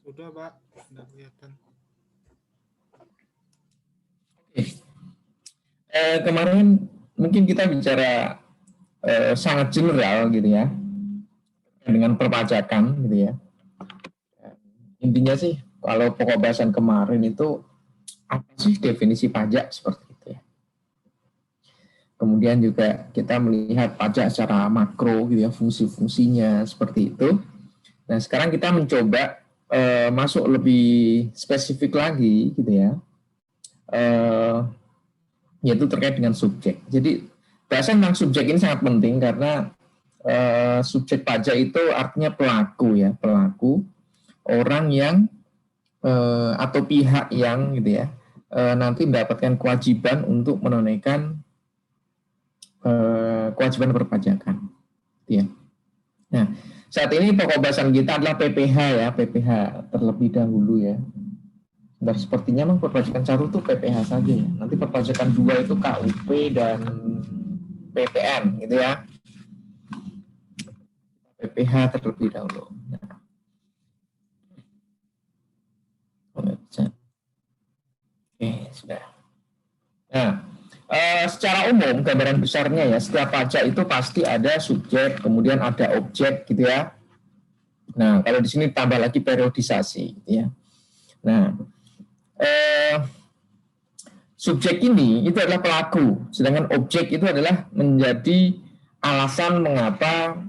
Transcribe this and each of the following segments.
Udah, Pak. Udah kelihatan. Kemarin mungkin kita bicara sangat general gitu ya, dengan perpajakan gitu ya. Intinya sih, kalau pokok bahasan kemarin itu apa sih definisi pajak seperti itu ya. Kemudian juga kita melihat pajak secara makro gitu ya, fungsi-fungsinya seperti itu. Nah, sekarang kita mencoba masuk lebih spesifik lagi gitu ya. Yaitu terkait dengan subjek. Jadi bahasan tentang subjek ini sangat penting karena subjek pajak itu artinya pelaku ya, pelaku orang yang atau pihak yang gitu ya nanti mendapatkan kewajiban untuk menunaikan kewajiban perpajakan. Ya. Nah, saat ini pokok bahasan kita adalah PPH ya, PPH terlebih dahulu ya. Dan sepertinya memang perpajakan 1 itu PPH saja ya. Nanti perpajakan 2 itu KUP dan PPN gitu ya. PPH terlebih dahulu. Nah. Oke, sudah. Nah, secara umum gambaran besarnya ya, setiap pajak itu pasti ada subjek, kemudian ada objek gitu ya. Nah, kalau di sini tambah lagi periodisasi gitu ya. Nah, subjek ini itu adalah pelaku, sedangkan objek itu adalah menjadi alasan mengapa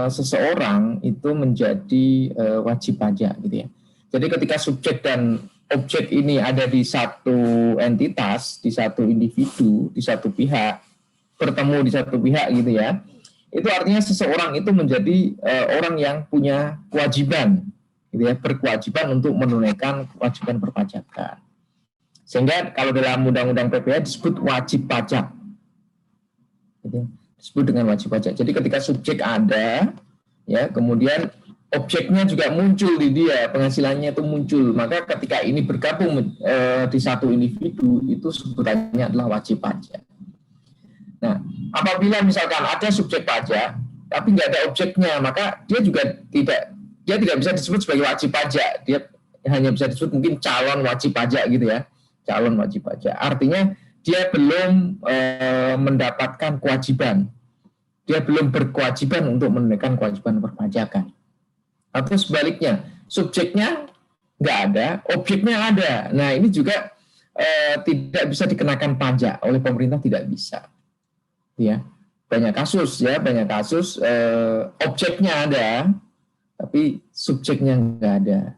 seseorang itu menjadi wajib pajak gitu ya. Jadi ketika subjek dan objek ini ada di satu entitas, di satu individu, di satu pihak, bertemu di satu pihak gitu ya, itu artinya seseorang itu menjadi orang yang punya kewajiban gitu ya, berkewajiban untuk menunaikan kewajiban perpajakan. Sehingga kalau dalam undang-undang PPh disebut wajib pajak. Gitu. Disebut dengan wajib pajak. Jadi ketika subjek ada, ya kemudian objeknya juga muncul di dia, penghasilannya itu muncul. Maka ketika ini bergabung di satu individu, itu sebutannya adalah wajib pajak. Nah, apabila misalkan ada subjek pajak, tapi nggak ada objeknya, maka dia tidak bisa disebut sebagai wajib pajak. Dia hanya bisa disebut mungkin calon wajib pajak gitu ya. Calon wajib pajak. Artinya dia belum mendapatkan kewajiban. Dia belum berkewajiban untuk menunaikan kewajiban perpajakan. Atau sebaliknya, subjeknya nggak ada, objeknya ada. Nah, ini juga tidak bisa dikenakan pajak oleh pemerintah, tidak bisa. Ya, banyak kasus objeknya ada, tapi subjeknya nggak ada.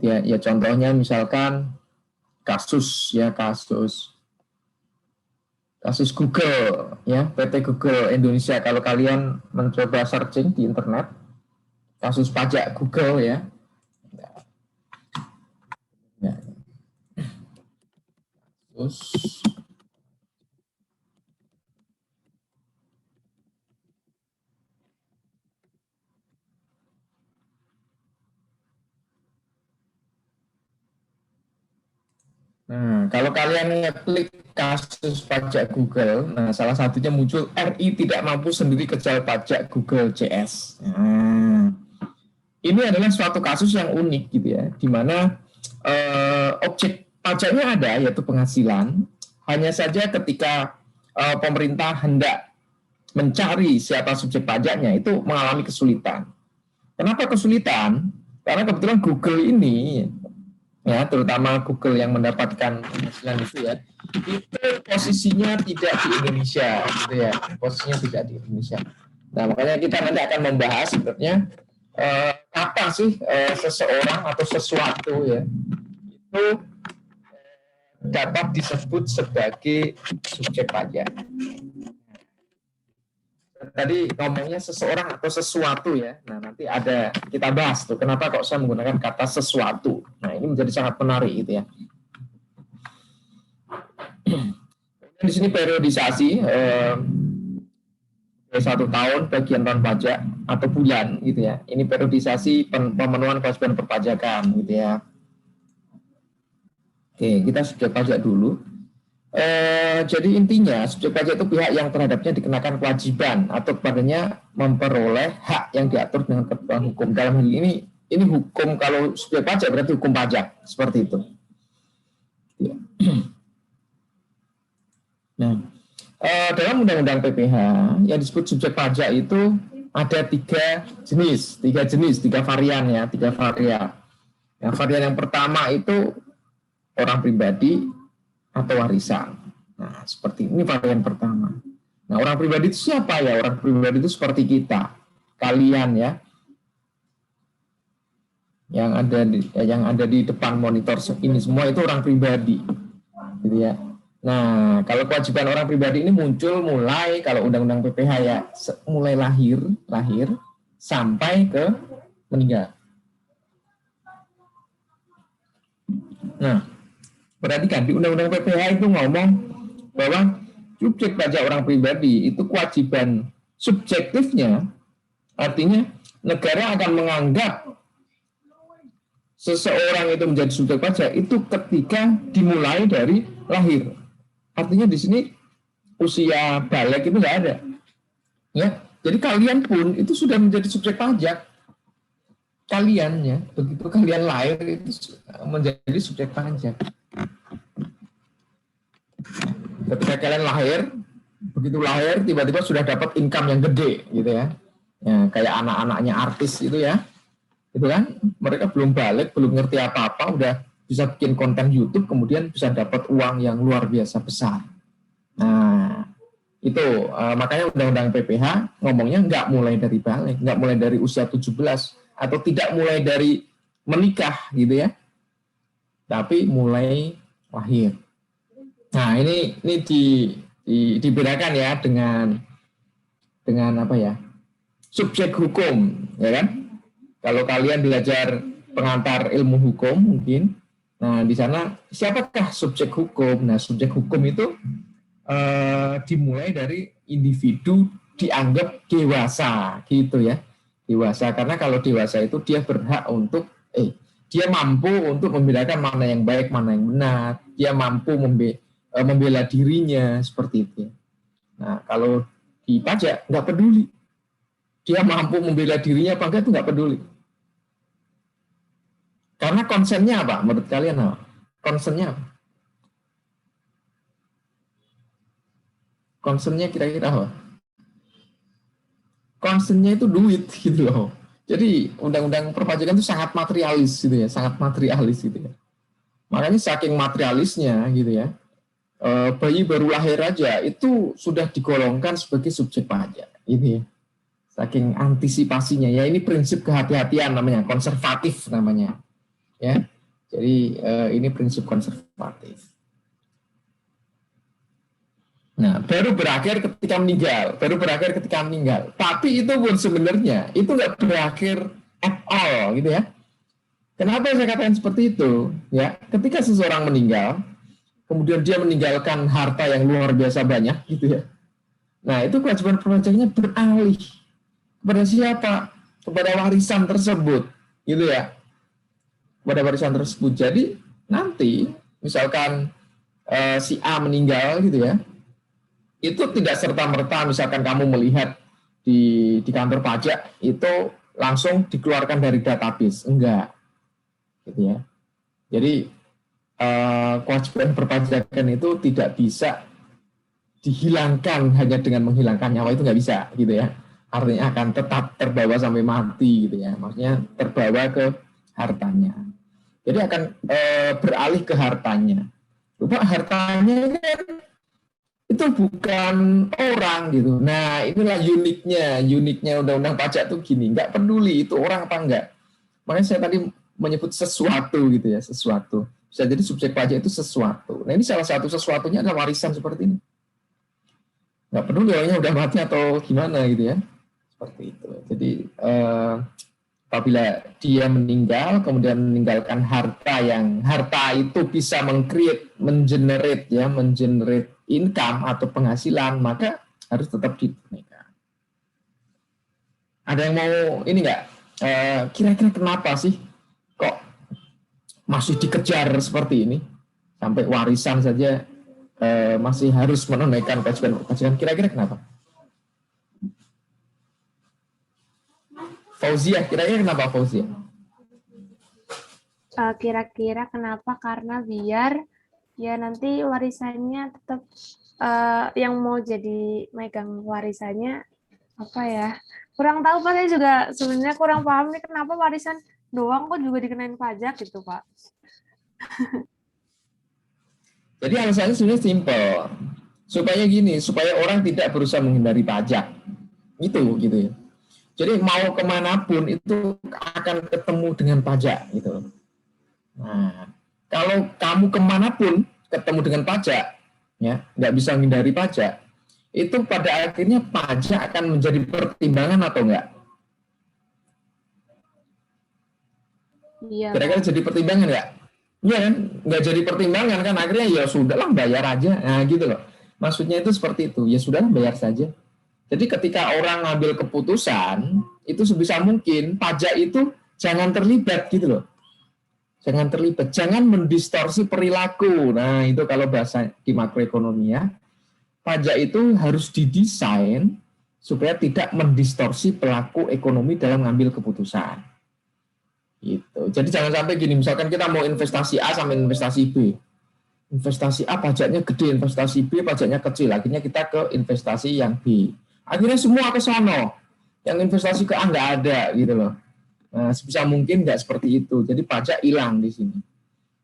Ya contohnya misalkan kasus Google ya, PT Google Indonesia. Kalau kalian mencoba searching di internet kasus pajak Google ya, terus nah, kalau kalian ngeklik kasus pajak Google, nah salah satunya muncul RI tidak mampu sendiri kejar pajak Google CS. Nah, ini adalah suatu kasus yang unik gitu ya, di mana objek pajaknya ada yaitu penghasilan. Hanya saja ketika pemerintah hendak mencari siapa subjek pajaknya itu mengalami kesulitan. Kenapa kesulitan? Karena kebetulan Google ini ya, terutama Google yang mendapatkan penghasilan itu ya, itu posisinya tidak di Indonesia gitu ya, posisinya tidak di Indonesia. Nah, makanya kita nanti akan membahas sebenarnya apa sih seseorang atau sesuatu ya itu dapat disebut sebagai subjek pajak. Tadi ngomongnya seseorang atau sesuatu ya. Nah, nanti ada kita bahas tuh kenapa kok saya menggunakan kata sesuatu. Nah, ini menjadi sangat menarik gitu ya. Di sini periodisasi 1 tahun bagian non pajak atau bulan gitu ya. Ini periodisasi pemenuhan kewajiban perpajakan gitu ya. Oke, kita subjek pajak dulu. Jadi intinya subjek pajak itu pihak yang terhadapnya dikenakan kewajiban atau kepadanya memperoleh hak yang diatur dengan ketentuan hukum. Dalam hal ini ini hukum, kalau subjek pajak berarti hukum pajak, seperti itu. Ya. Nah, dalam Undang-Undang PPH yang disebut subjek pajak itu ada tiga jenis, tiga varian ya, tiga varian. Yang varian yang pertama itu orang pribadi atau warisan. Nah, seperti ini varian pertama. Nah, orang pribadi itu siapa ya? Orang pribadi itu seperti kita, kalian ya, yang ada di depan monitor ini semua itu orang pribadi, gitu ya. Nah, kalau kewajiban orang pribadi ini muncul mulai kalau Undang-Undang PPH ya, mulai lahir sampai ke meninggal. Nah, perhatikan di Undang-Undang PPH itu ngomong bahwa subjek pajak orang pribadi itu kewajiban subjektifnya, artinya negara akan menganggap seseorang itu menjadi subjek pajak itu ketika dimulai dari lahir. Artinya di sini usia balik itu nggak ada. Ya, jadi kalian pun itu sudah menjadi subjek pajak. Kalian ya, begitu kalian lahir itu menjadi subjek pajak. Ketika kalian lahir, begitu lahir tiba-tiba sudah dapat income yang gede gitu ya. Ya, kayak anak-anaknya artis itu ya. Itu kan mereka belum balik, belum ngerti apa-apa, udah bisa bikin konten YouTube, kemudian bisa dapat uang yang luar biasa besar. Nah, itu makanya Undang-Undang PPH ngomongnya nggak mulai dari balik, nggak mulai dari usia 17, atau tidak mulai dari menikah gitu ya, tapi mulai lahir. Nah, ini dibedakan ya dengan apa ya, subjek hukum, ya kan? Kalau kalian belajar pengantar ilmu hukum mungkin, nah di sana siapakah subjek hukum? Nah, subjek hukum itu dimulai dari individu dianggap dewasa gitu ya, dewasa, karena kalau dewasa itu dia berhak untuk dia mampu untuk membedakan mana yang baik, mana yang benar, dia mampu membela dirinya seperti itu. Nah, kalau di pajak nggak peduli dia mampu membela dirinya apa enggak, itu nggak peduli. Karena konsennya apa? Menurut kalian apa? Konsennya apa? Konsennya kira-kira apa? Konsennya itu duit gitu loh. Jadi undang-undang perpajakan itu sangat materialis gitu ya, sangat materialis gitu ya. Makanya saking materialisnya gitu ya, bayi baru lahir aja itu sudah digolongkan sebagai subjek pajak ini ya. Saking antisipasinya ya, ini prinsip kehati-hatian namanya, konservatif namanya ya. Jadi ini prinsip konservatif. Nah, baru berakhir ketika meninggal. Tapi itu pun sebenarnya itu nggak berakhir at all gitu ya. Kenapa saya katakan seperti itu? Ya, ketika seseorang meninggal, kemudian dia meninggalkan harta yang luar biasa banyak gitu ya. Nah, itu kewajiban perpajakannya beralih kepada siapa? Kepada warisan tersebut, gitu ya. Kepada warisan tersebut. Jadi nanti misalkan si A meninggal gitu ya, itu tidak serta-merta misalkan kamu melihat di kantor pajak itu langsung dikeluarkan dari database, enggak, gitu ya. Jadi kewajiban perpajakan itu tidak bisa dihilangkan hanya dengan menghilangkan nyawa, itu nggak bisa, gitu ya. Artinya akan tetap terbawa sampai mati, gitu ya. Maksudnya terbawa ke hartanya. Jadi akan beralih ke hartanya. Lupa hartanya kan itu bukan orang gitu. Nah, inilah uniknya undang-undang pajak tuh gini, nggak peduli itu orang apa enggak. Makanya saya tadi menyebut sesuatu gitu ya, sesuatu. Bisa jadi subjek pajak itu sesuatu. Nah, ini salah satu sesuatunya adalah warisan seperti ini. Nggak peduli orangnya udah mati atau gimana gitu ya. Seperti itu. Jadi apabila dia meninggal, kemudian meninggalkan harta itu bisa mengenerate income atau penghasilan, maka harus tetap ditunaikan. Ada yang mau ini nggak? Kira-kira kenapa sih kok masih dikejar seperti ini? Sampai warisan saja masih harus menunaikan kewajiban perpajakan. Kira-kira kenapa? Fauzia, kira-kira kenapa Fauzia? kira-kira kenapa? Karena biar ya nanti warisannya tetap yang mau jadi megang warisannya apa ya? Kurang tahu Pak, saya juga sebenarnya kurang paham nih kenapa warisan doang kok juga dikenain pajak gitu Pak. Jadi alasannya sebenarnya simpel. Supaya gini, supaya orang tidak berusaha menghindari pajak. Itu gitu ya. Jadi mau kemanapun itu akan ketemu dengan pajak gitu. Nah, kalau kamu kemanapun ketemu dengan pajak, ya nggak bisa menghindari pajak, itu pada akhirnya pajak akan menjadi pertimbangan atau enggak? Iya. Kira-kira jadi pertimbangan nggak? Iya kan, nggak jadi pertimbangan kan akhirnya ya sudahlah bayar aja, nah gitu loh. Maksudnya itu seperti itu, ya sudahlah bayar saja. Jadi ketika orang ngambil keputusan, itu sebisa mungkin pajak itu jangan terlibat gitu loh. Jangan terlibat, jangan mendistorsi perilaku. Nah itu kalau bahasa di makroekonomi ya, pajak itu harus didesain supaya tidak mendistorsi pelaku ekonomi dalam mengambil keputusan. Gitu. Jadi jangan sampai gini, misalkan kita mau investasi A sama investasi B. Investasi A pajaknya gede, investasi B pajaknya kecil. Akhirnya kita ke investasi yang B. Akhirnya semua ke sono. Yang investasi ke A nggak ada gitu loh. Nah, sebisa mungkin nggak seperti itu. Jadi pajak hilang di sini.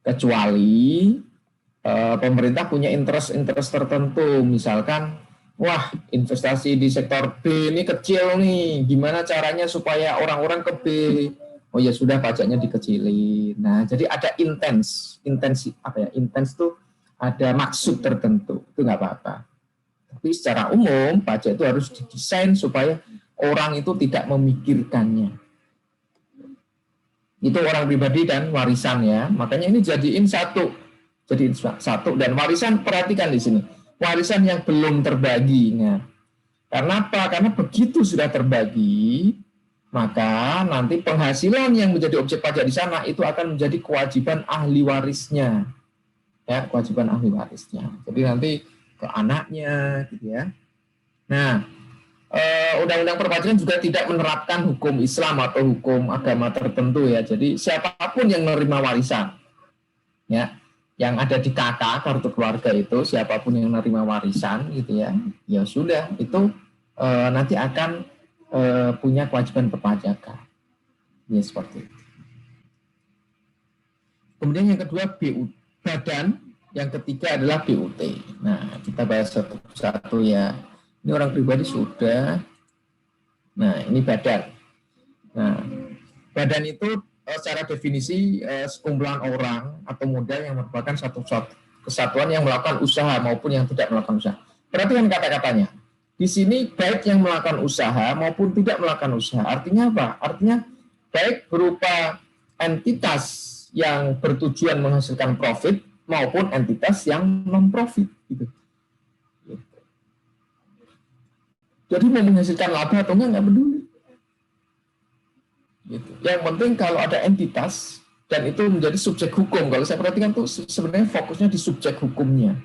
Kecuali pemerintah punya interest tertentu. Misalkan, wah investasi di sektor B ini kecil nih. Gimana caranya supaya orang-orang ke B? Oh ya sudah pajaknya dikecilin. Nah, jadi ada intens tuh ada maksud tertentu. Itu nggak apa-apa. Tapi secara umum pajak itu harus didesain supaya orang itu tidak memikirkannya. Itu orang pribadi dan warisan ya. Makanya ini jadiin satu. Dan warisan perhatikan di sini. Warisan yang belum terbagi. Nah, karena apa? Karena begitu sudah terbagi, maka nanti penghasilan yang menjadi objek pajak di sana itu akan menjadi kewajiban ahli warisnya. Ya, kewajiban ahli warisnya. Jadi nanti ke anaknya gitu ya. Nah, undang-undang perpajakan juga tidak menerapkan hukum Islam atau hukum agama tertentu ya. Jadi siapapun yang menerima warisan ya, yang ada di KK kartu keluarga itu, siapapun yang menerima warisan gitu ya, ya sudah itu nanti akan punya kewajiban perpajakan. Ya seperti itu. Kemudian yang kedua BU badan, yang ketiga adalah BUT. Nah, kita bahas satu-satu ya. Ini orang pribadi sudah. Nah, ini badan. Nah, badan itu secara definisi sekumpulan orang atau modal yang merupakan satu kesatuan yang melakukan usaha maupun yang tidak melakukan usaha. Perhatikan kata-katanya. Di sini baik yang melakukan usaha maupun tidak melakukan usaha. Artinya apa? Artinya baik berupa entitas yang bertujuan menghasilkan profit maupun entitas yang non-profit. Gitu. Jadi mau menghasilkan laba atau enggak peduli. Gitu. Yang penting kalau ada entitas dan itu menjadi subjek hukum. Kalau saya perhatikan tuh sebenarnya fokusnya di subjek hukumnya.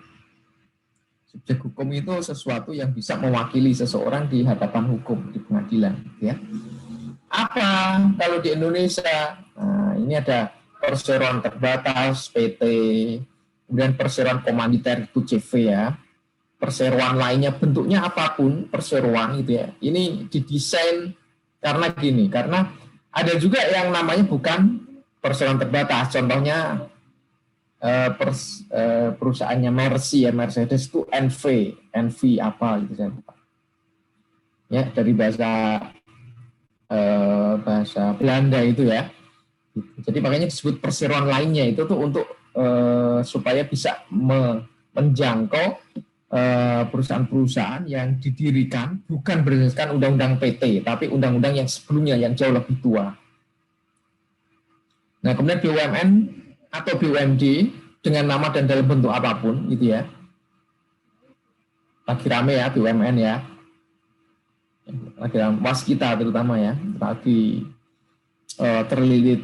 Subjek hukum itu sesuatu yang bisa mewakili seseorang di hadapan hukum, di pengadilan. Ya. Apa kalau di Indonesia? Nah, ini ada perseroan terbatas, PT, kemudian perseroan komaniter itu CV ya. Perseroan lainnya bentuknya apapun, perseroan gitu ya. Ini didesain karena gini, karena ada juga yang namanya bukan perseroan terbatas. Contohnya perusahaannya Mercy ya, Mercedes itu NV apa gitu saya lupa. Ya, dari bahasa Belanda itu ya. Jadi makanya disebut perseroan lainnya itu tuh untuk supaya bisa menjangkau perusahaan-perusahaan yang didirikan bukan berdasarkan undang-undang PT, tapi undang-undang yang sebelumnya yang jauh lebih tua. Nah, kemudian BUMN atau BUMD dengan nama dan dalam bentuk apapun, gitu ya. Lagi rame ya BUMN ya. Lagi waskita terutama ya, lagi terlilit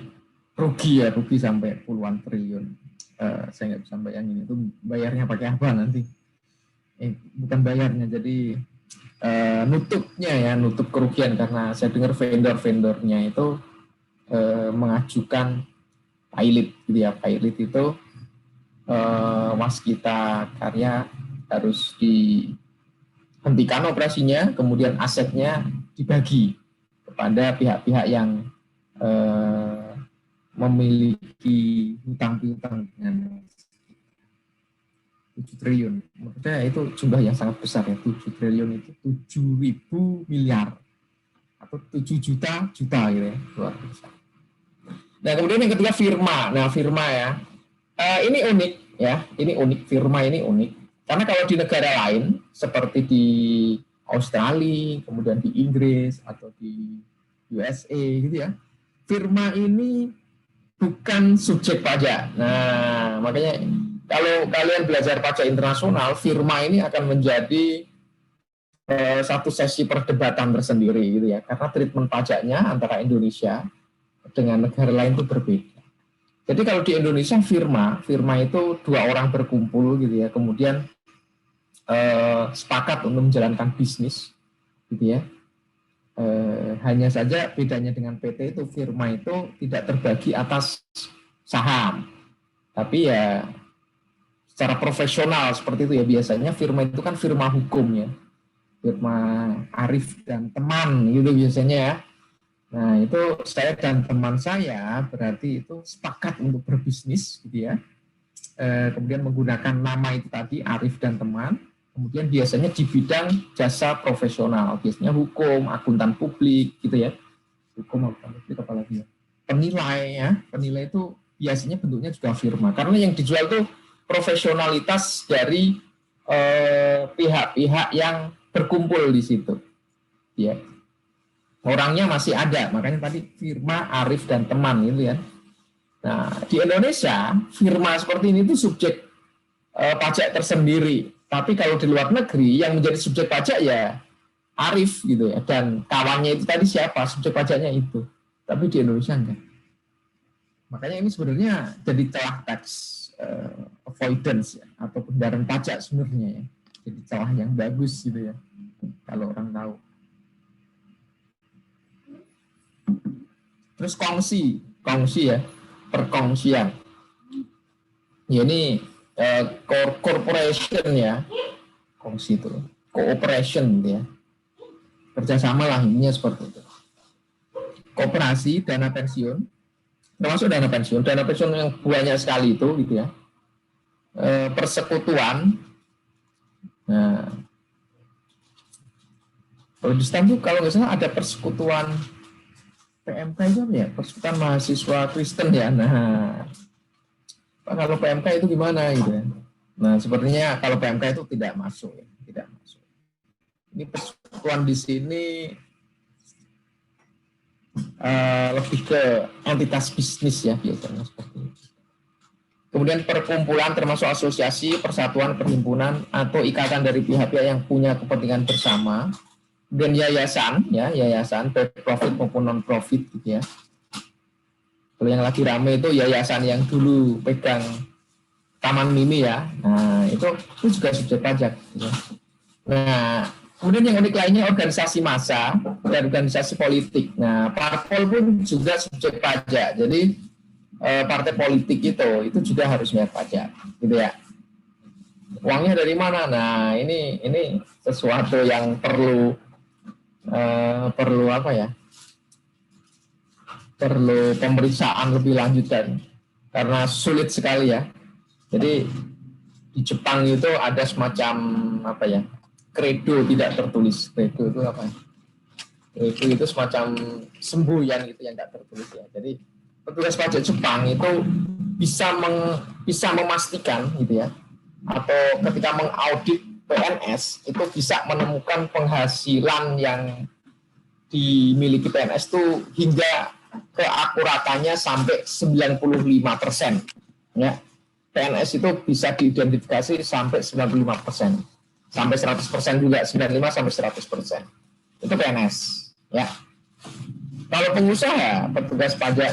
rugi sampai puluhan triliun. Saya nggak bisa bayangin itu bayarnya pakai apa nanti. Bukan bayarnya, jadi nutup kerugian karena saya dengar vendor-vendornya itu mengajukan pilot gitu ya. Pilot itu waskita karya harus dihentikan operasinya, kemudian asetnya dibagi kepada pihak-pihak yang memiliki hutang piutang dengan 7 triliun. Menurut saya itu jumlah yang sangat besar ya. 7 triliun itu 7.000 miliar atau 7 juta gitu ya. Luar biasa. Nah, kemudian yang ketiga firma. Nah, firma ya. Ini unik ya. Ini unik, firma ini unik. Karena kalau di negara lain seperti di Australia, kemudian di Inggris atau di USA gitu ya. Firma ini bukan subjek pajak. Nah, makanya kalau kalian belajar pajak internasional, firma ini akan menjadi satu sesi perdebatan tersendiri gitu ya, karena treatment pajaknya antara Indonesia dengan negara lain itu berbeda. Jadi kalau di Indonesia firma itu 2 orang berkumpul gitu ya, kemudian sepakat untuk menjalankan bisnis gitu ya. Hanya saja bedanya dengan PT itu, firma itu tidak terbagi atas saham, tapi ya secara profesional seperti itu ya. Biasanya firma itu kan firma hukum ya, firma Arif dan teman gitu biasanya ya. Nah itu saya dan teman saya berarti itu sepakat untuk berbisnis gitu ya. Kemudian menggunakan nama itu tadi Arif dan teman. Kemudian biasanya di bidang jasa profesional, biasanya hukum, akuntan publik gitu ya. Hukum, akuntan publik apalagi ya. Penilai itu biasanya bentuknya juga firma. Karena yang dijual itu profesionalitas dari pihak-pihak yang berkumpul di situ. Ya. Orangnya masih ada, makanya tadi firma Arif dan teman gitu ya. Nah, di Indonesia firma seperti ini itu subjek pajak tersendiri. Tapi kalau di luar negeri yang menjadi subjek pajak ya Arif gitu ya, dan kawannya itu tadi siapa subjek pajaknya itu. Tapi di Indonesia enggak. Makanya ini sebenarnya jadi celah tax avoidance ya, atau pendaran pajak sebenarnya ya. Jadi celah yang bagus gitu ya, kalau orang tahu. Terus kongsi ya, perkongsian. Ya ini corporation ya, kongsi itu, cooperation gitu ya. Kerjasama lah intinya seperti itu. Koperasi, dana pensiun, termasuk dana pensiun yang banyak sekali itu gitu ya. Persekutuan. Nah, kalau di Istanbul kalau nggak salah ada persekutuan PMK itu apa ya? Persekutuan mahasiswa Kristen ya. Nah, kalau PMK itu gimana gitu ya? Nah, sepertinya kalau PMK itu tidak masuk ya, tidak masuk. Ini persekutuan di sini lebih ke entitas bisnis ya biasanya seperti itu. Kemudian perkumpulan termasuk asosiasi, persatuan, perhimpunan atau ikatan dari pihak-pihak yang punya kepentingan bersama. Dan yayasan baik profit maupun non profit gitu ya. Kalau yang lagi rame itu yayasan yang dulu pegang Taman Mini ya. Nah, itu juga subjek pajak gitu. Nah, kemudian yang unik lainnya organisasi massa dan organisasi politik. Nah, parpol pun juga subjek pajak. Jadi partai politik itu juga harus bayar pajak, gitu ya. Uangnya dari mana? Nah, ini sesuatu yang perlu apa ya? Perlu pemeriksaan lebih lanjut karena sulit sekali ya. Jadi di Jepang itu ada semacam apa ya? Kredo tidak tertulis. Kredo itu apa? Kredo itu semacam semboyan gitu yang tidak tertulis ya. Jadi petugas pajak Jepang itu bisa memastikan gitu ya, atau ketika mengaudit PNS itu bisa menemukan penghasilan yang dimiliki PNS itu hingga keakuratannya sampai 95% ya. PNS itu bisa diidentifikasi sampai 95%, sampai 100% juga, 95 sampai 100%. Itu PNS ya. Kalau pengusaha, petugas pajak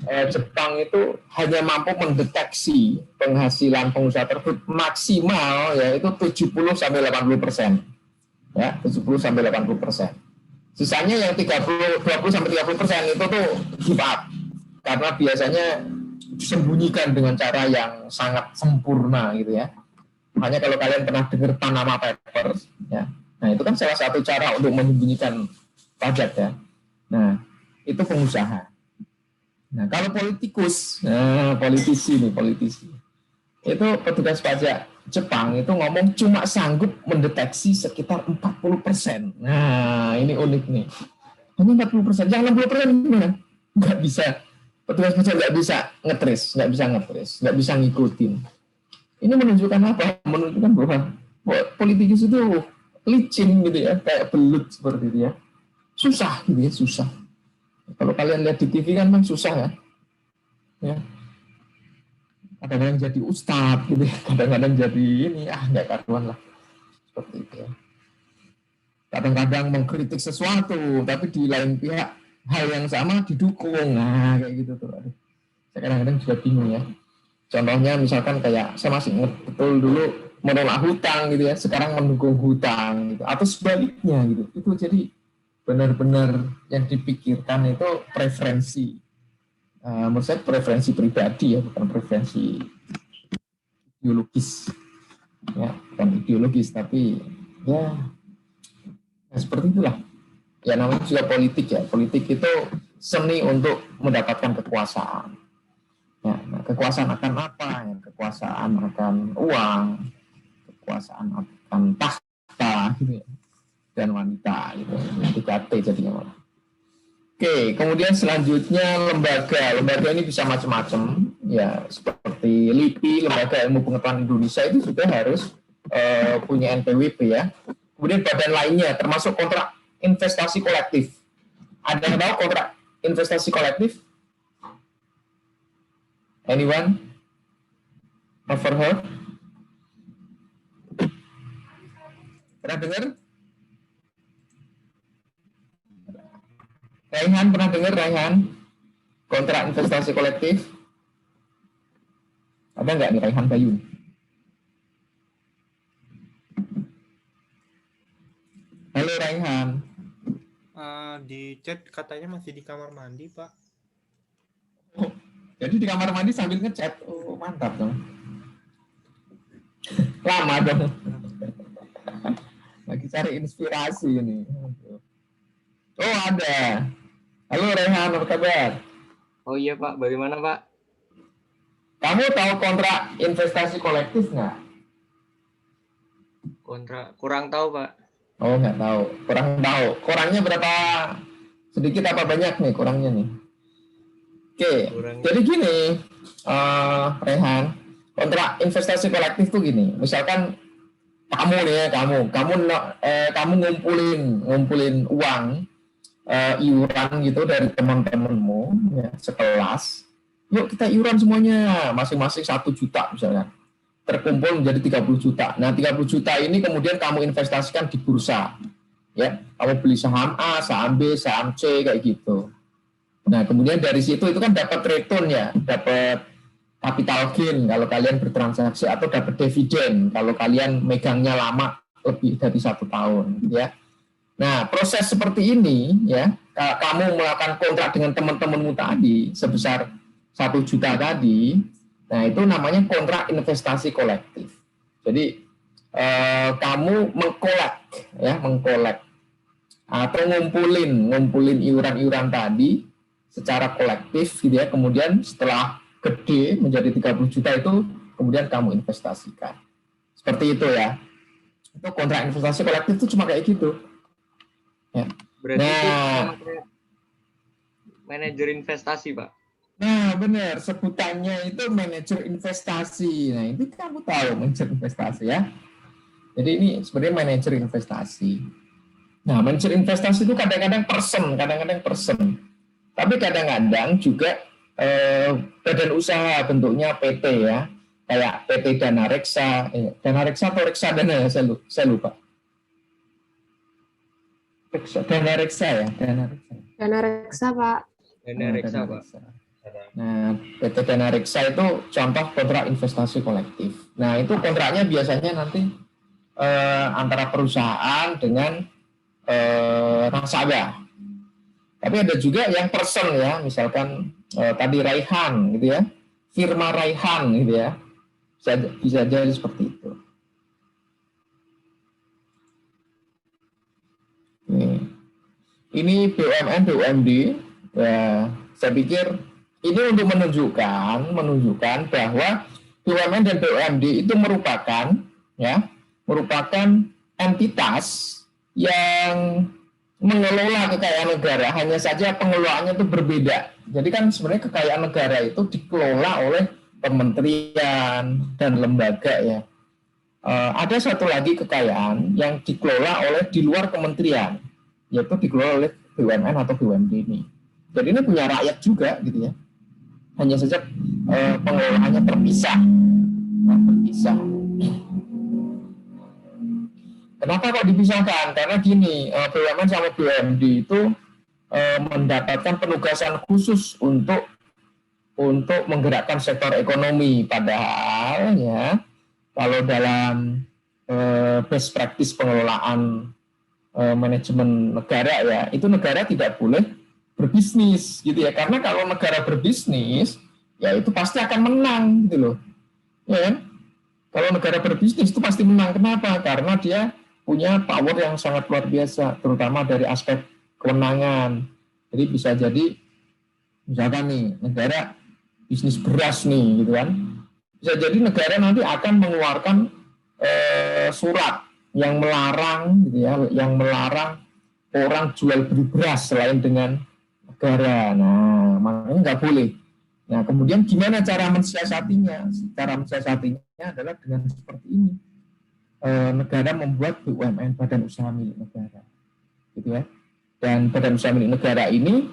Jepang itu hanya mampu mendeteksi penghasilan pengusaha tersebut maksimal yaitu 70 sampai 80%. Ya, 70 sampai 80%. Sisanya yang 20 sampai 30% itu tuh give up. karena biasanya disembunyikan dengan cara yang sangat sempurna gitu ya. Hanya kalau kalian pernah dengar Panama Papers, ya, nah itu kan salah satu cara untuk menyembunyikan pajak ya. Nah itu pengusaha. Nah kalau politikus, nah, politisi itu petugas pajak Jepang itu ngomong cuma sanggup mendeteksi sekitar 40%. Nah ini unik nih. Hanya 40%, yang 60% gimana? Nggak bisa. Petugas pajak nggak bisa ngetrace, nggak bisa ngikutin. Ini menunjukkan apa? Menunjukkan bahwa politikus itu licin gitu ya, kayak belut seperti itu ya. Susah gitu ya, susah. Kalau kalian lihat di TV kan memang susah ya. Ya. Kadang-kadang jadi ustadz gitu ya, kadang-kadang jadi ini, nggak karuan lah. Seperti itu ya. Kadang-kadang mengkritik sesuatu, tapi di lain pihak hal yang sama didukung. Nah, kayak gitu tuh. Saya kadang-kadang juga bingung ya. Contohnya misalkan kayak saya masih ingat betul dulu menolak hutang gitu ya, sekarang mendukung hutang gitu, atau sebaliknya gitu. Itu jadi benar-benar yang dipikirkan itu preferensi. Menurut saya preferensi pribadi ya, bukan preferensi ideologis. Ya, bukan ideologis tapi ya seperti itulah. Ya namanya juga politik ya. Politik itu seni untuk mendapatkan kekuasaan. Ya, nah, kekuasaan akan apa? Ya, kekuasaan akan uang, kekuasaan akan tahta, gitu ya, dan wanita, gitu. 3T jadinya. Oke, kemudian selanjutnya lembaga. Lembaga ini bisa macam-macam, ya seperti LIPI, Lembaga Ilmu Pengetahuan Indonesia itu juga harus punya NPWP ya. Kemudian badan lainnya, termasuk kontrak investasi kolektif. Ada yang tahu kontrak investasi kolektif? Anyone? Ever heard? Pernah dengar? Raihan pernah dengar Raihan? Kontrak investasi kolektif? Ada nggak nih Raihan Bayu? Halo Raihan. Di chat katanya masih di kamar mandi, Pak. Oh, jadi di kamar mandi sambil ngechat. Oh, mantap dong. Lama dong. Lagi cari inspirasi ini. Oh, ada. Halo Raihan, apa kabar? Oh iya Pak, bagaimana Pak? Kamu tahu kontrak investasi kolektif nggak? Kontrak kurang tahu Pak. Oh, nggak tahu. Kurang tahu. Kurangnya berapa? Sedikit apa banyak nih kurangnya nih? Oke, jadi gini, Rehan, kontrak investasi kolektif tuh gini. Misalkan kamu nih ya, kamu ngumpulin uang iuran gitu dari teman-temanmu ya, sekelas. Yuk kita iuran semuanya, masing-masing 1 juta misalnya. Terkumpul menjadi 30 juta. Nah, 30 juta ini kemudian kamu investasikan di bursa. Ya, kamu beli saham A, saham B, saham C kayak gitu. Nah, kemudian dari situ itu kan dapat return ya, dapat capital gain kalau kalian bertransaksi atau dapat dividen kalau kalian megangnya lama lebih dari 1 tahun, ya. Nah, proses seperti ini ya, kamu melakukan kontrak dengan teman-temanmu tadi sebesar 1 juta tadi. Nah, itu namanya kontrak investasi kolektif. Jadi kamu mengkolek atau ngumpulin iuran-iuran tadi secara kolektif gitu ya. Kemudian setelah gede menjadi 30 juta itu kemudian kamu investasikan. Seperti itu ya. Itu kontrak investasi kolektif itu cuma kayak gitu. Ya. Berarti itu sama kayak manajer investasi Pak. Nah, benar, sebutannya itu manajer investasi. Nah, ini kamu tahu manajer investasi ya. Jadi ini sebenarnya manajer investasi. Nah, manajer investasi itu kadang-kadang person. Tapi kadang-kadang juga badan usaha bentuknya PT ya. Kayak PT Dana Reksa atau Reksadana ya, saya lupa. Dana Reksa ya, Dana Reksa, Pak. Dana Reksa Pak. Nah, PT Dana Reksa itu contoh kontrak investasi kolektif. Nah, itu kontraknya biasanya nanti antara perusahaan dengan nasabah. Tapi ada juga yang person ya, misalkan tadi Raihan gitu ya, firma Raihan gitu ya, bisa jadi seperti itu. Ini BUMN, BUMD, ya, saya pikir ini untuk menunjukkan bahwa BUMN dan BUMD itu merupakan entitas yang mengelola kekayaan negara, hanya saja pengelolaannya itu berbeda. Jadi kan sebenarnya kekayaan negara itu dikelola oleh kementerian dan lembaga ya. Ada satu lagi kekayaan yang dikelola oleh di luar kementerian, yaitu dikelola oleh BUMN atau BUMD ini. Jadi ini punya rakyat juga gitu ya. Hanya saja pengelolaannya terpisah. Kenapa kok dipisahkan? Karena gini, BUMN sama BUMD itu mendapatkan penugasan khusus untuk menggerakkan sektor ekonomi. Padahal ya, kalau dalam best practice pengelolaan manajemen negara ya, itu negara tidak boleh berbisnis gitu ya. Karena kalau negara berbisnis, ya itu pasti akan menang gitu loh. Ya kan? Kalau negara berbisnis itu pasti menang. Kenapa? Karena dia punya power yang sangat luar biasa, terutama dari aspek kewenangan. Jadi bisa jadi, misalkan nih, negara bisnis beras nih, gitu kan. Bisa jadi negara nanti akan mengeluarkan surat yang melarang, gitu ya, yang melarang orang jual beli beras selain dengan negara. Nah, makanya nggak boleh. Nah, kemudian gimana cara mensiasatinya? Cara mensiasatinya adalah dengan seperti ini. Negara membuat BUMN, badan usaha milik negara, gitu ya. Dan badan usaha milik negara ini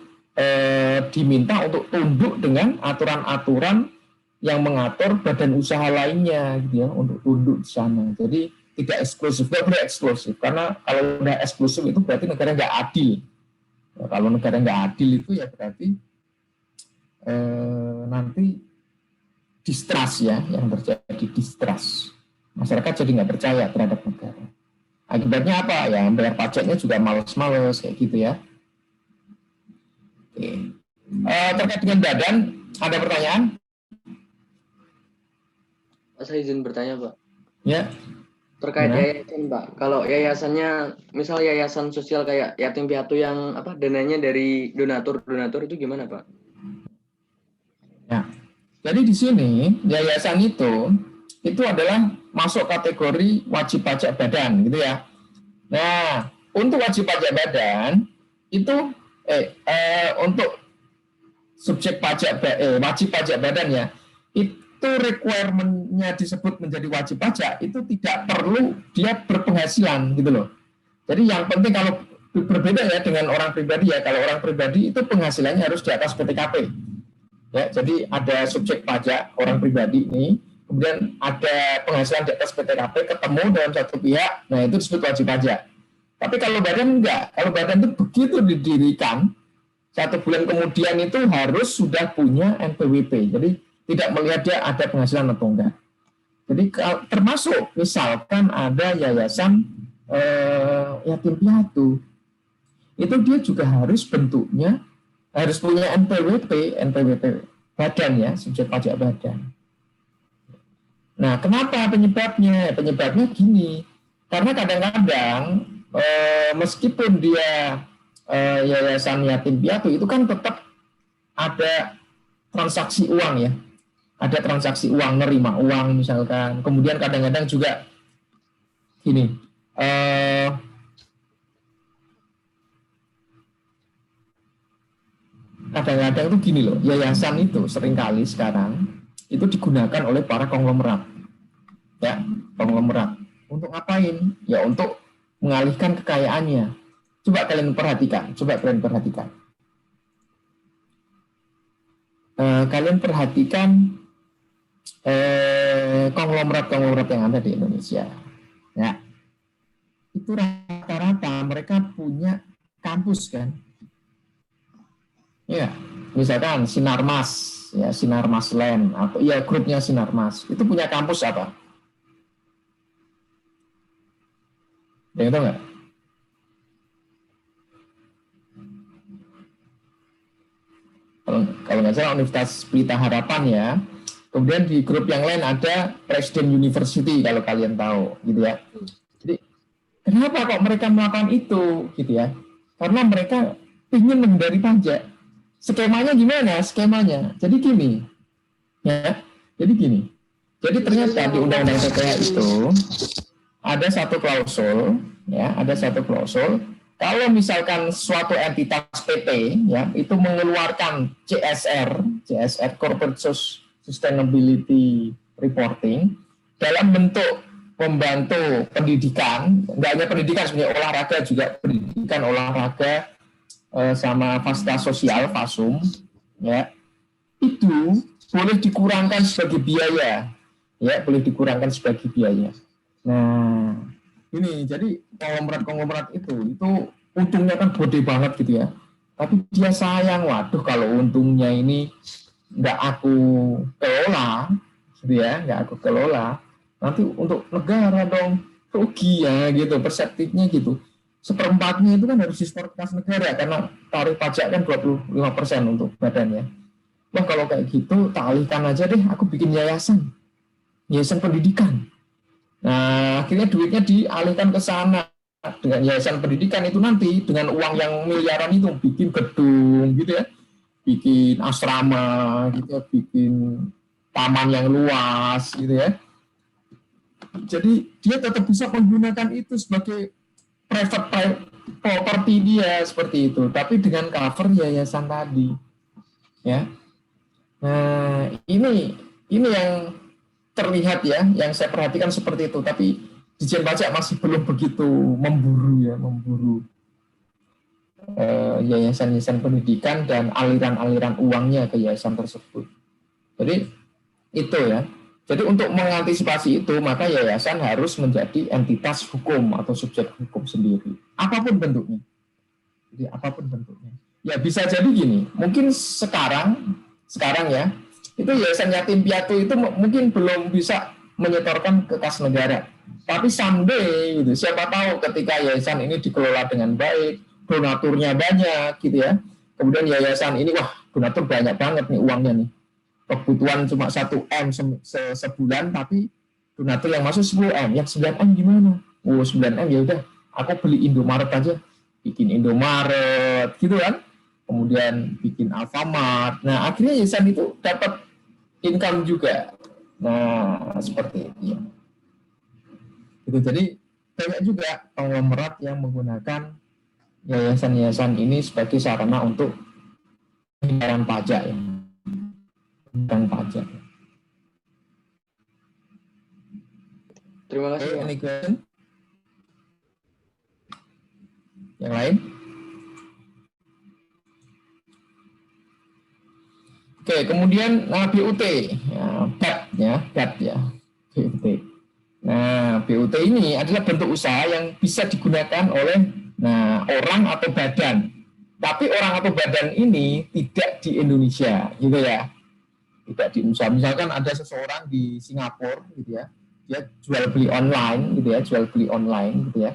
diminta untuk tunduk dengan aturan-aturan yang mengatur badan usaha lainnya, gitu ya, untuk tunduk di sana. Jadi tidak eksklusif, tidak boleh eksklusif, karena kalau udah eksklusif itu berarti negara nggak adil. Nah, kalau negara nggak adil itu ya berarti nanti distrust ya, yang terjadi distrust. Masyarakat jadi nggak percaya terhadap negara. Akibatnya apa? Ya bayar pajaknya juga males-males kayak gitu ya. Oke. Terkait dengan badan, ada pertanyaan? Saya izin bertanya, Pak. Ya. Terkait Gimana? yayasan, Pak. Kalau yayasannya, misal yayasan sosial kayak yatim piatu yang dananya dari donatur itu gimana, Pak? Ya. Jadi di sini yayasan itu adalah masuk kategori wajib pajak badan, gitu ya. Nah, untuk wajib pajak badan itu untuk subjek pajak wajib pajak badan ya, itu requirement-nya disebut menjadi wajib pajak itu tidak perlu dia berpenghasilan gitu loh. Jadi yang penting kalau berbeda ya dengan orang pribadi ya, kalau orang pribadi itu penghasilannya harus di atas PTKP. Ya, jadi ada subjek pajak orang pribadi ini, kemudian ada penghasilan di atas PTKP ketemu dalam satu pihak, nah itu disebut wajib pajak. Tapi kalau badan enggak, kalau badan itu begitu didirikan, 1 bulan kemudian itu harus sudah punya NPWP. Jadi tidak melihat dia ada penghasilan atau enggak. Jadi termasuk misalkan ada yayasan yatim piatu, itu dia juga harus bentuknya harus punya NPWP badan ya, subjek pajak badan. Nah, kenapa penyebabnya? Penyebabnya gini, karena kadang-kadang meskipun dia yayasan yatim piatu itu kan tetap ada transaksi uang ya, ada transaksi uang, nerima uang misalkan. Kemudian kadang-kadang juga gini, kadang-kadang itu gini loh, yayasan itu seringkali sekarang itu digunakan oleh para konglomerat, ya, konglomerat. Untuk ngapain? Ya untuk mengalihkan kekayaannya. Coba kalian perhatikan. Kalian perhatikan konglomerat-konglomerat yang ada di Indonesia. Ya, itu rata-rata mereka punya kampus kan. Ya, misalkan Sinarmas, ya Sinarmas Land atau ya grupnya Sinarmas itu punya kampus apa? Ada yang tahu nggak? salah Universitas Pelita Harapan ya. Kemudian di grup yang lain ada Presiden University kalau kalian tahu gitu ya. Jadi kenapa kok mereka melakukan itu gitu ya? Karena mereka ingin menghindari pajak. Skemanya gimana? Skemanya. Jadi gini. Ya. Jadi gini. Jadi ternyata di Undang-Undang TPH itu ada satu klausul ya, ada satu klausul kalau misalkan suatu entitas PT ya itu mengeluarkan CSR Corporate Sustainability Reporting dalam bentuk membantu pendidikan, nggak hanya pendidikan sebenarnya olahraga juga pendidikan olahraga sama fasilitas sosial FASUM ya itu boleh dikurangkan sebagai biaya ya boleh dikurangkan sebagai biaya. Nah ini jadi konglomerat itu untungnya kan gede banget gitu ya tapi dia sayang waduh kalau untungnya ini nggak aku kelola gitu ya nggak aku kelola nanti untuk negara dong rugi ya gitu perseptifnya gitu 1/4 itu kan harus disetor kas negara karena tarif pajak kan 25% untuk badannya. Wah kalau kayak gitu tak alihkan aja deh aku bikin yayasan pendidikan. Nah akhirnya duitnya dialihkan ke sana dengan yayasan pendidikan itu nanti dengan uang yang miliaran itu bikin gedung gitu ya bikin asrama gitu ya bikin taman yang luas gitu ya. Jadi dia tetap bisa menggunakan itu sebagai private property dia seperti itu, tapi dengan cover yayasan tadi, ya. Nah ini yang terlihat ya, yang saya perhatikan seperti itu. Tapi Ditjen Pajak masih belum begitu memburu yayasan-yayasan pendidikan dan aliran-aliran uangnya ke yayasan tersebut. Jadi itu ya. Jadi untuk mengantisipasi itu, maka yayasan harus menjadi entitas hukum atau subjek hukum sendiri. Apapun bentuknya. Jadi apapun bentuknya. Ya bisa jadi gini, mungkin sekarang ya, itu yayasan yatim piatu itu mungkin belum bisa menyetorkan ke kas negara. Tapi someday, gitu, siapa tahu ketika yayasan ini dikelola dengan baik, donaturnya banyak, gitu ya. Kemudian yayasan ini, wah donatur banyak banget nih uangnya nih. Kebutuhan cuma 1M sebulan tapi donatur yang masuk 10M, yang 9M gimana? 9M ya udah, aku beli Indomaret aja, bikin Indomaret gitu kan. Kemudian bikin Alfamart. Nah, akhirnya yayasan itu dapat income juga. Nah, seperti itu ya. Gitu, jadi banyak juga konglomerat yang menggunakan yayasan-yayasan ini sebagai sarana untuk pembayaran pajak ya. Dan pajak. Terima kasih. Any question? Yang lain? Oke, kemudian BUT, BAT ya, BUT. Nah, BUT ini adalah bentuk usaha yang bisa digunakan oleh orang atau badan. Tapi orang atau badan ini tidak di Indonesia, gitu ya. Tidak di Indonesia. Misalkan ada seseorang di Singapura gitu ya, dia jual beli online gitu ya,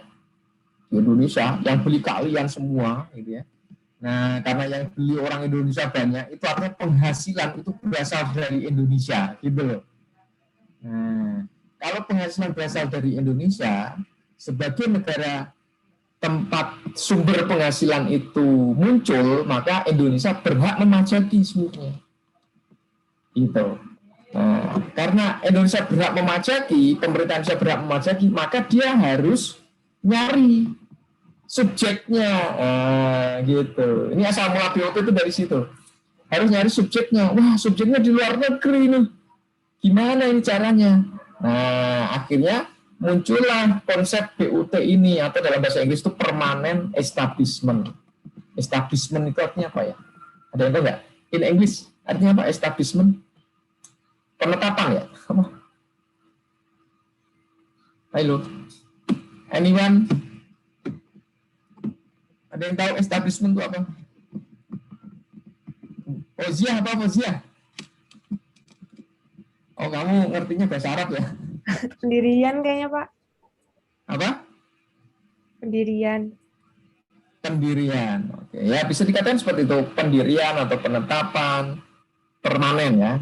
di Indonesia, yang beli kalian semua gitu ya. Nah, karena yang beli orang Indonesia banyak, itu artinya penghasilan itu berasal dari Indonesia gitu loh. Nah, kalau penghasilan berasal dari Indonesia, sebagai negara tempat sumber penghasilan itu muncul, maka Indonesia berhak memajaki semuanya. Itu. Nah, karena Indonesia berhak memajaki, pemerintah Indonesia berhak memajaki, maka dia harus nyari subjeknya, gitu. Ini asal mula BOT itu dari situ. Harus nyari subjeknya. Wah, subjeknya di luar negeri nih. Gimana ini caranya? Nah, akhirnya muncullah konsep BUT ini, atau dalam bahasa Inggris itu permanent establishment. Establishment itu artinya apa ya? Ada yang tahu nggak? In English artinya apa? Establishment? Penetapan ya? Apa? Halo? Anyone? Ada yang tahu establishment itu apa? Fauziah apa Fauziah? Oh, kamu ngertinya bahasa Arab ya? Pendirian kayaknya, Pak. Apa? Pendirian. Pendirian. Oke, ya bisa dikatakan seperti itu, pendirian atau penetapan. permanen ya.